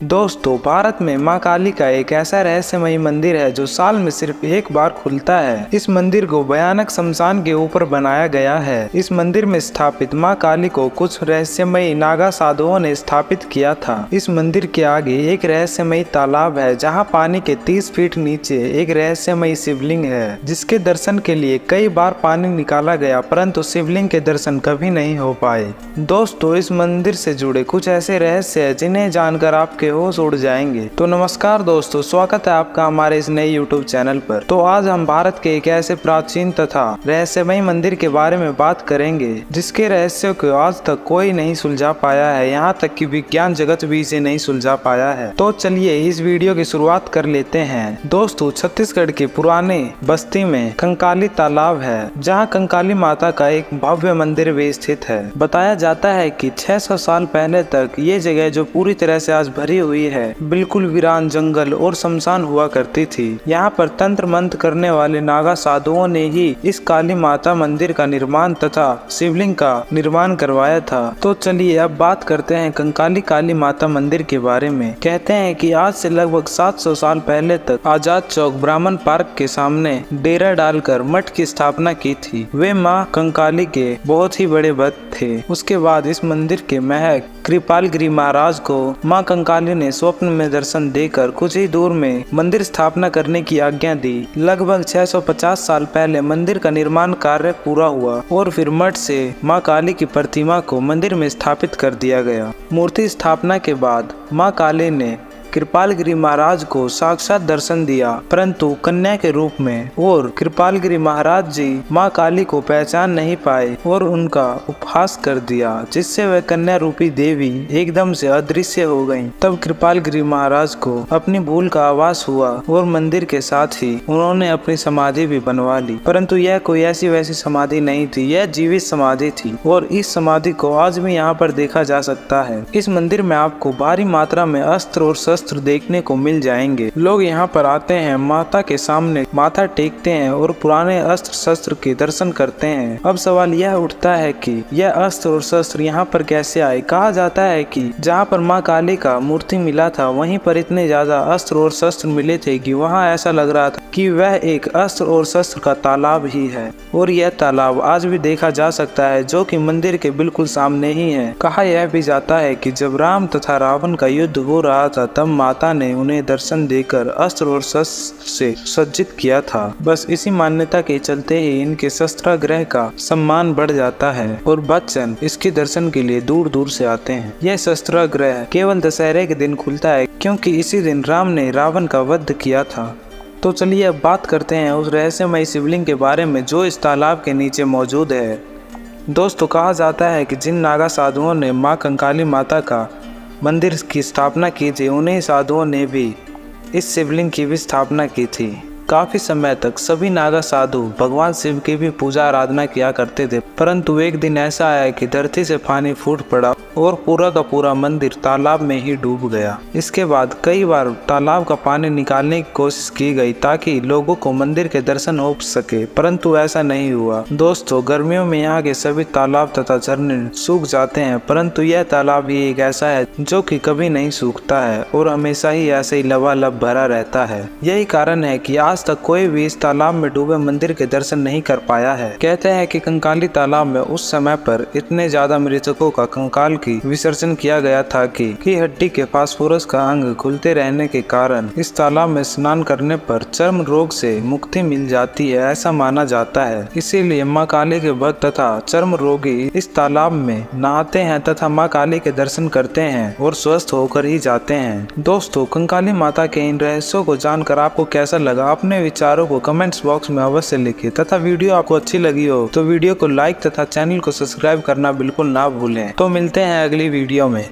दोस्तों, भारत में मां काली का एक ऐसा रहस्यमयी मंदिर है जो साल में सिर्फ एक बार खुलता है। इस मंदिर को भयानक शमशान के ऊपर बनाया गया है। इस मंदिर में स्थापित मां काली को कुछ रहस्यमयी नागा साधुओं ने स्थापित किया था। इस मंदिर के आगे एक रहस्यमयी तालाब है जहां पानी के 30 फीट नीचे एक रहस्यमयी शिवलिंग है, जिसके दर्शन के लिए कई बार पानी निकाला गया, परंतु शिवलिंग के दर्शन कभी नहीं हो पाए। दोस्तों, इस मंदिर से जुड़े कुछ ऐसे रहस्य है जिन्हें जानकर आपके होश उड़ जाएंगे। तो नमस्कार दोस्तों, स्वागत है आपका हमारे इस नए YouTube चैनल पर। तो आज हम भारत के एक ऐसे प्राचीन तथा रहस्यमय मंदिर के बारे में बात करेंगे जिसके रहस्यों को आज तक कोई नहीं सुलझा पाया है, यहाँ तक कि विज्ञान जगत भी इसे नहीं सुलझा पाया है। तो चलिए इस वीडियो की शुरुआत कर लेते हैं। दोस्तों, छत्तीसगढ़ के पुराने बस्ती में कंकाली तालाब है, जहाँ कंकाली माता का एक भव्य मंदिर भी स्थित है। बताया जाता है कि 600 साल पहले तक ये जगह, जो पूरी तरह से आज भरी हुई है, बिल्कुल वीरान जंगल और शमशान हुआ करती थी। यहाँ पर तंत्र मंत्र करने वाले नागा साधुओं ने ही इस काली माता मंदिर का निर्माण तथा शिवलिंग का निर्माण करवाया था। तो चलिए अब बात करते हैं कंकाली काली माता मंदिर के बारे में। कहते हैं कि आज से लगभग 700 साल पहले तक आजाद चौक ब्राह्मण पार्क के सामने डेरा डालकर मठ की स्थापना की थी। वे माँ कंकाली के बहुत ही बड़े भक्त थे। उसके बाद इस मंदिर के महक कृपालगिरी महाराज को मां कंकाली ने स्वप्न में दर्शन देकर कुछ ही दूर में मंदिर स्थापना करने की आज्ञा दी। लगभग 650 साल पहले मंदिर का निर्माण कार्य पूरा हुआ और फिर मठ से मां काली की प्रतिमा को मंदिर में स्थापित कर दिया गया। मूर्ति स्थापना के बाद मां काली ने कृपालगिरी महाराज को साक्षात दर्शन दिया, परंतु कन्या के रूप में, और कृपालगिरी महाराज जी मां काली को पहचान नहीं पाए और उनका उपहास कर दिया, जिससे वह कन्या रूपी देवी एकदम से अदृश्य हो गईं। तब कृपालगिरी महाराज को अपनी भूल का आभास हुआ और मंदिर के साथ ही उन्होंने अपनी समाधि भी बनवा ली, परंतु यह कोई ऐसी वैसी समाधि नहीं थी, यह जीवित समाधि थी और इस समाधि को आज भी यहाँ पर देखा जा सकता है। इस मंदिर में आपको भारी मात्रा में अस्त्र और शस्त्र देखने को मिल जाएंगे। लोग यहाँ पर आते हैं, माता के सामने माथा टेकते हैं और पुराने अस्त्र शस्त्र के दर्शन करते हैं। अब सवाल यह उठता है कि यह अस्त्र और शस्त्र यहाँ पर कैसे आए। कहा जाता है कि जहाँ पर माँ काली का मूर्ति मिला था, वहीं पर इतने ज्यादा अस्त्र और शस्त्र मिले थे कि वहाँ ऐसा लग रहा था कि वह एक अस्त्र और शस्त्र का तालाब ही है। और यह तालाब आज भी देखा जा सकता है, जो कि मंदिर के बिल्कुल सामने ही है। कहा यह भी जाता है कि जब राम तथा रावण का युद्ध हो रहा था, तब माता ने उन्हें दर्शन देकर अस्त्र और शस्त्र से सज्जित किया था। बस इसी मान्यता के चलते ही इनके शस्त्रागार का सम्मान बढ़ जाता है और भक्तजन इसके दर्शन के लिए दूर दूर से आते हैं। यह शस्त्रागार केवल दशहरे के दिन खुलता है, क्योंकि इसी दिन राम ने रावण का वध किया था। तो चलिए अब बात करते हैं उस रहस्यमय शिवलिंग के बारे में जो इस तालाब के नीचे मौजूद है। दोस्तों, कहा जाता है कि जिन नागा साधुओं ने माँ कंकाली माता का मंदिर की स्थापना की थी, उन्हीं साधुओं ने भी इस शिवलिंग की भी स्थापना की थी। काफी समय तक सभी नागा साधु भगवान शिव की भी पूजा आराधना किया करते थे, परंतु एक दिन ऐसा आया कि धरती से पानी फूट पड़ा और पूरा का पूरा मंदिर तालाब में ही डूब गया। इसके बाद कई बार तालाब का पानी निकालने की कोशिश की गई ताकि लोगों को मंदिर के दर्शन हो सके, परंतु ऐसा नहीं हुआ। दोस्तों, गर्मियों में यहाँ के सभी तालाब तथा झरने सूख जाते हैं, परंतु यह तालाब ही एक ऐसा है जो कि कभी नहीं सूखता है और हमेशा ही ऐसे ही लबालब भरा रहता है। यही कारण है कि आज तक कोई भी इस तालाब में डूबे मंदिर के दर्शन नहीं कर पाया है। कहते हैं कि कंकाली तालाब में उस समय पर इतने ज्यादा मृतकों का कंकाल की विसर्जन किया गया था कि हड्डी के फास्फोरस का अंग खुलते रहने के कारण इस तालाब में स्नान करने पर चर्म रोग से मुक्ति मिल जाती है, ऐसा माना जाता है। इसीलिए माँ काली के भक्त तथा चर्म रोगी इस तालाब में नहाते हैं तथा माँ काली के दर्शन करते हैं और स्वस्थ होकर ही जाते हैं। दोस्तों, कंकाली माता के इन रहस्यों को जानकर आपको कैसा लगा? अपने विचारों को कमेंट्स बॉक्स में अवश्य लिखिए तथा वीडियो आपको अच्छी लगी हो तो वीडियो को लाइक तथा चैनल को सब्सक्राइब करना बिल्कुल ना भूलें। तो मिलते हैं अगली वीडियो में।